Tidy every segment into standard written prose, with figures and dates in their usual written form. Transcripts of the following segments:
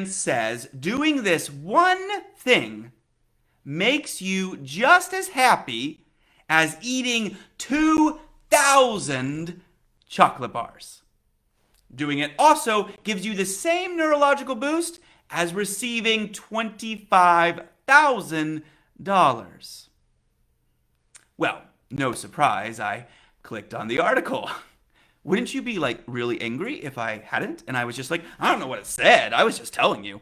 says doing this one thing makes you just as happy as eating 2,000 chocolate bars. Doing it also gives you the same neurological boost as receiving $25,000. Well, no surprise, I clicked on the article. Wouldn't you be like really angry if I hadn't? And I was just like, I don't know what it said. I was just telling you.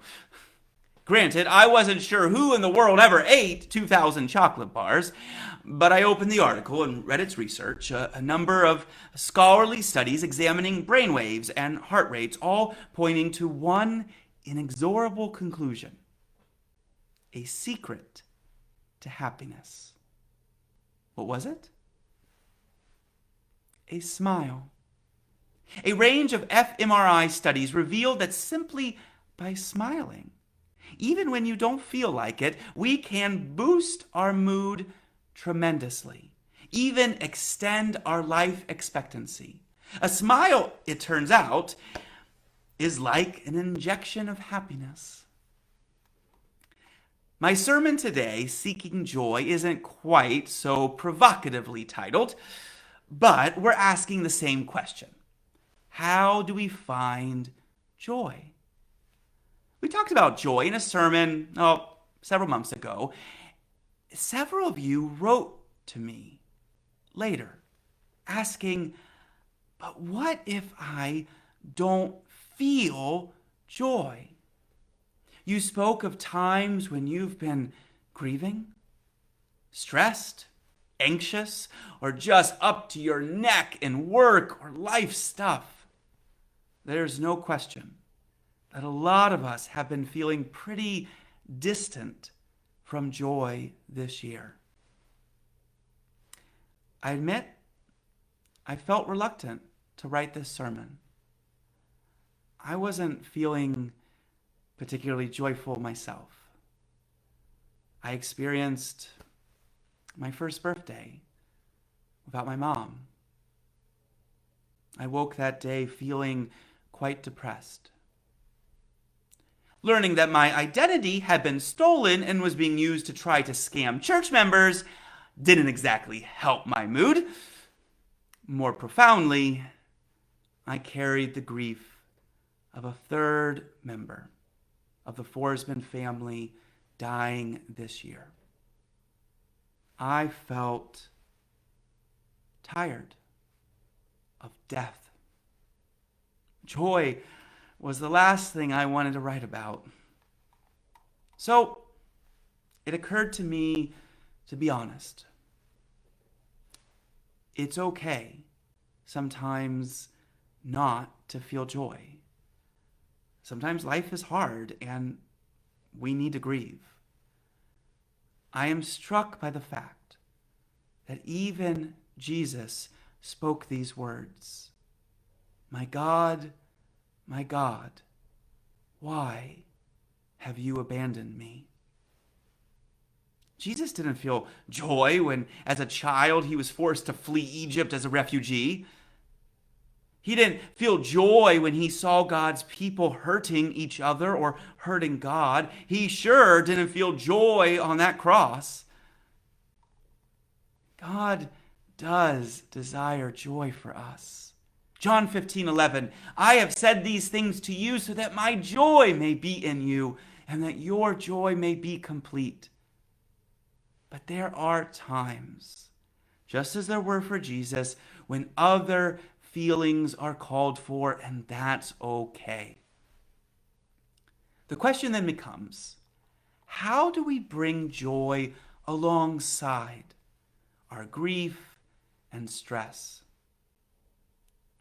Granted, I wasn't sure who in the world ever ate 2,000 chocolate bars, but I opened the article and read its research, a number of scholarly studies examining brainwaves and heart rates, all pointing to one inexorable conclusion: a secret to happiness. What was it? A smile. A range of fMRI studies revealed that simply by smiling, even when you don't feel like it, we can boost our mood tremendously, even extend our life expectancy. A smile, it turns out, is like an injection of happiness. My sermon today, Seeking Joy, isn't quite so provocatively titled, but we're asking the same question. How do we find joy? We talked about joy in a sermon, several months ago. Several of you wrote to me later asking, but what if I don't feel joy? You spoke of times when you've been grieving, stressed, anxious, or just up to your neck in work or life stuff. There's no question that a lot of us have been feeling pretty distant from joy this year. I admit, I felt reluctant to write this sermon. I wasn't feeling particularly joyful myself. I experienced my first birthday without my mom. I woke that day feeling quite depressed. Learning that my identity had been stolen and was being used to try to scam church members didn't exactly help my mood. More profoundly, I carried the grief of a third member of the Forsman family dying this year. I felt tired of death. Joy was the last thing I wanted to write about. So it occurred to me to be honest. It's okay sometimes not to feel joy. Sometimes life is hard and we need to grieve. I am struck by the fact that even Jesus spoke these words: my God, why have you abandoned me? Jesus didn't feel joy when, as a child, he was forced to flee Egypt as a refugee. He didn't feel joy when he saw God's people hurting each other or hurting God. He sure didn't feel joy on that cross. God does desire joy for us. John 15:11, I have said these things to you so that my joy may be in you and that your joy may be complete. But there are times, just as there were for Jesus, when other feelings are called for, and that's okay. The question then becomes, how do we bring joy alongside our grief and stress?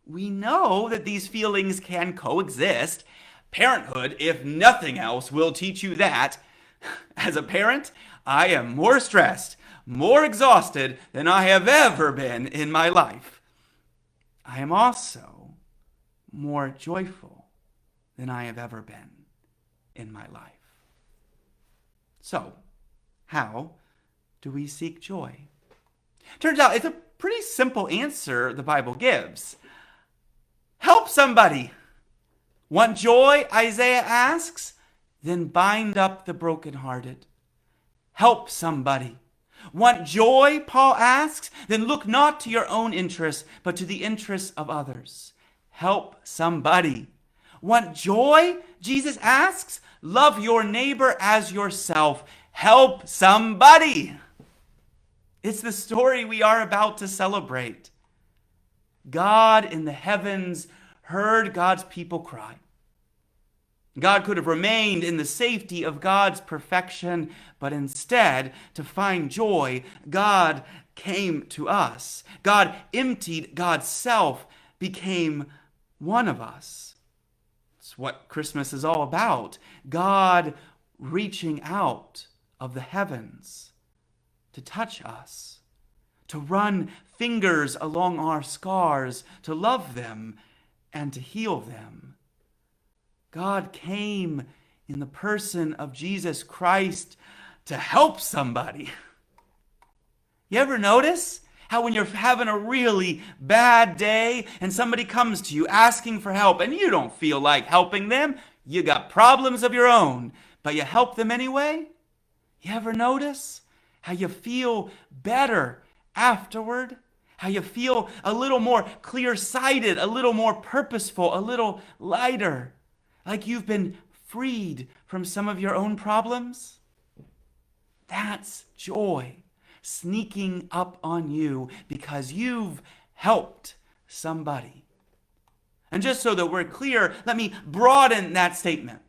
We know that these feelings can coexist. Parenthood, if nothing else, will teach you that. As a parent, I am more stressed, more exhausted than I have ever been in my life. I am also more joyful than I have ever been in my life. So, how do we seek joy? Turns out it's a pretty simple answer the Bible gives. Help somebody. Want joy? Isaiah asks. then bind up the brokenhearted. Help somebody. Want joy, Paul asks? Then look not to your own interests, but to the interests of others. Help somebody. Want joy? Jesus asks. Love your neighbor as yourself. Help somebody. It's the story we are about to celebrate. God in the heavens heard God's people cry. God could have remained in the safety of God's perfection, but instead, to find joy, God came to us. God emptied God's self, became one of us. It's what Christmas is all about. God reaching out of the heavens to touch us, to run fingers along our scars, to love them and to heal them. God came in the person of Jesus Christ to help somebody. You ever notice how when you're having a really bad day and somebody comes to you asking for help and you don't feel like helping them, you got problems of your own, but you help them anyway? You ever notice how you feel better afterward? How you feel a little more clear-sighted, a little more purposeful, a little lighter? Like you've been freed from some of your own problems? That's joy sneaking up on you because you've helped somebody. And just so that we're clear, let me broaden that statement.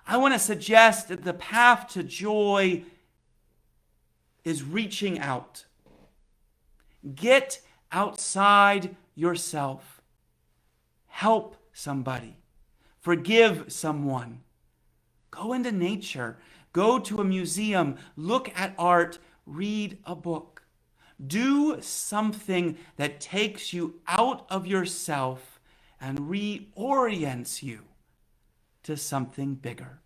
I want to suggest that the path to joy is reaching out. Get outside yourself. Help somebody. Forgive someone. Go into nature. Go to a museum. Look at art. Read a book. Do something that takes you out of yourself and reorients you to something bigger.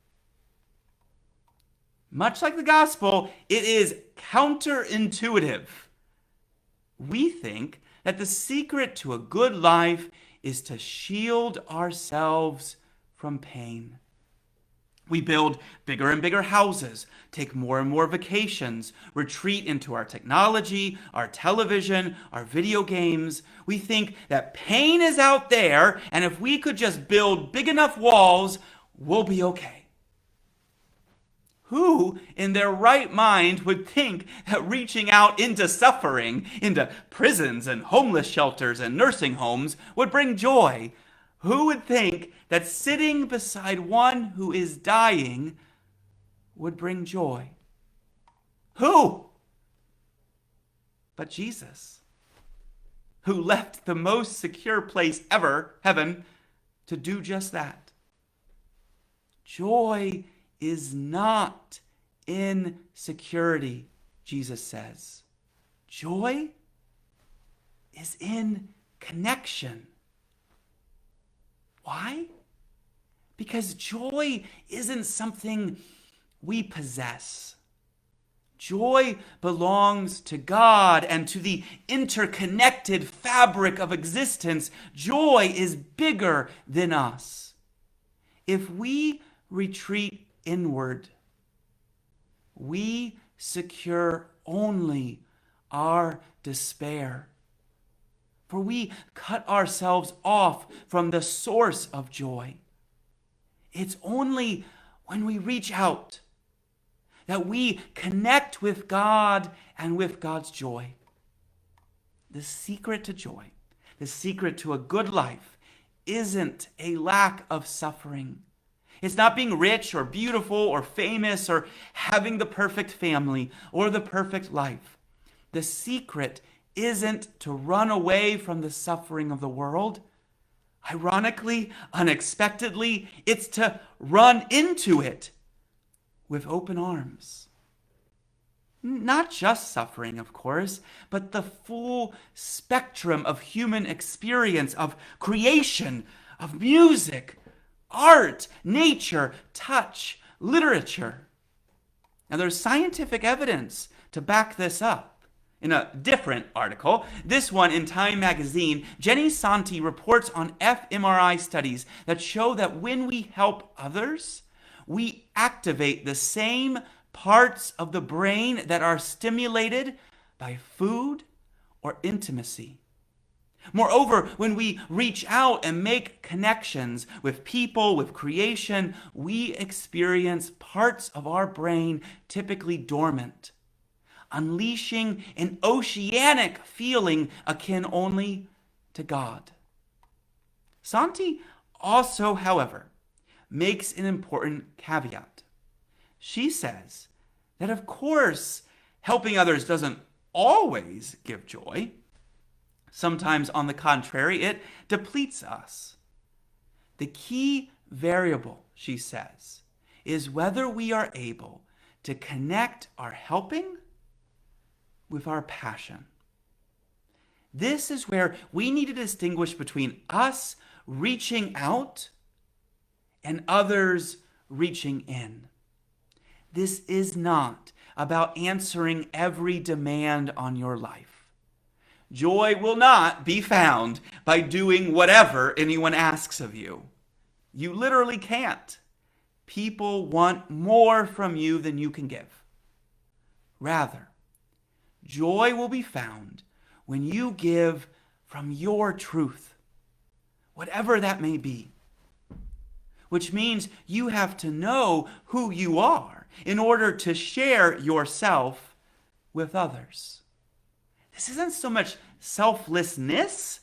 Much like the gospel, it is counterintuitive. We think that the secret to a good life is to shield ourselves from pain. We build bigger and bigger houses, take more and more vacations, retreat into our technology, our television, our video games. We think that pain is out there, and if we could just build big enough walls, we'll be okay. Who in their right mind would think that reaching out into suffering, into prisons and homeless shelters and nursing homes would bring joy? Who would think that sitting beside one who is dying would bring joy? Who? But Jesus, who left the most secure place ever, heaven, to do just that. Joy is not in security, Jesus says. Joy is in connection. Why? Because joy isn't something we possess. Joy belongs to God and to the interconnected fabric of existence. Joy is bigger than us. If we retreat inward, we secure only our despair. For we cut ourselves off from the source of joy. It's only when we reach out that we connect with God and with God's joy. The secret to joy, the secret to a good life, isn't a lack of suffering. It's not being rich or beautiful or famous or having the perfect family or the perfect life. The secret isn't to run away from the suffering of the world. Ironically, unexpectedly, it's to run into it with open arms. Not just suffering, of course, but the full spectrum of human experience, of creation, of music, art, nature, touch, literature. Now, there's scientific evidence to back this up. In a different article, this one in Time magazine, Jenny Santi reports on fMRI studies that show that when we help others, we activate the same parts of the brain that are stimulated by food or intimacy. Moreover, when we reach out and make connections with people, with creation, we experience parts of our brain typically dormant, unleashing an oceanic feeling akin only to God. Santi also, however, makes an important caveat. She says that, of course, helping others doesn't always give joy. Sometimes, on the contrary, it depletes us. The key variable, she says, is whether we are able to connect our helping with our passion. This is where we need to distinguish between us reaching out and others reaching in. This is not about answering every demand on your life. Joy will not be found by doing whatever anyone asks of you. You literally can't. People want more from you than you can give. Rather, joy will be found when you give from your truth, whatever that may be. Which means you have to know who you are in order to share yourself with others. This isn't so much selflessness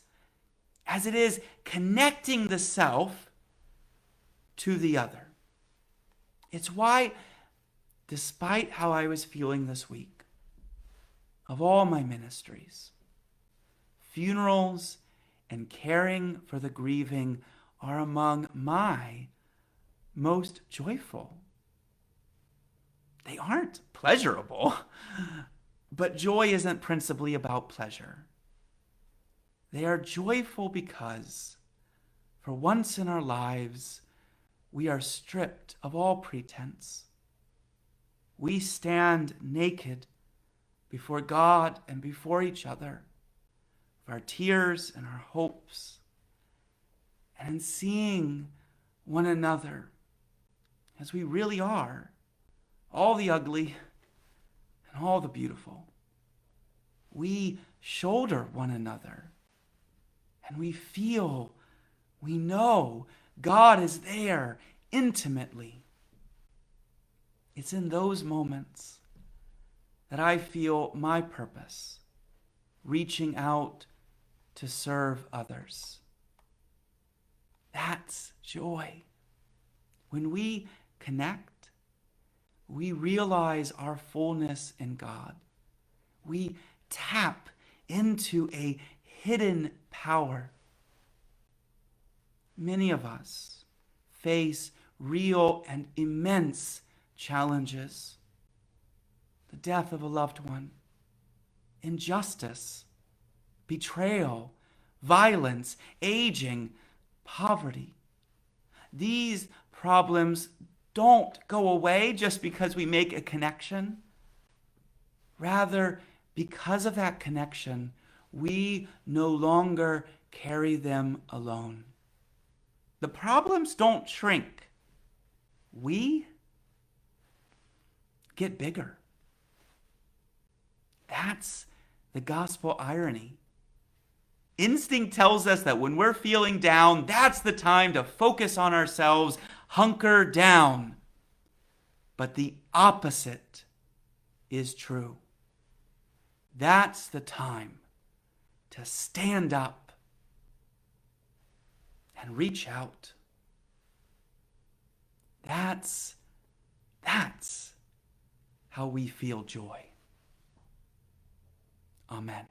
as it is connecting the self to the other. It's why, despite how I was feeling this week, of all my ministries, funerals and caring for the grieving are among my most joyful. They aren't pleasurable, but joy isn't principally about pleasure. They are joyful because, for once in our lives, we are stripped of all pretense. We stand naked before God and before each other, of our tears and our hopes, and in seeing one another as we really are, all the ugly and all the beautiful. We shoulder one another, and we feel, we know God is there intimately. It's in those moments that I feel my purpose, reaching out to serve others. That's joy. When we connect, we realize our fullness in God. We tap into a hidden power. Many of us face real and immense challenges. The death of a loved one, injustice, betrayal, violence, aging, poverty. These problems don't go away just because we make a connection. Rather, because of that connection, we no longer carry them alone. The problems don't shrink. We get bigger. That's the gospel irony. Instinct tells us that when we're feeling down, that's the time to focus on ourselves, hunker down. But the opposite is true. That's the time to stand up and reach out. That's how we feel joy. Amen.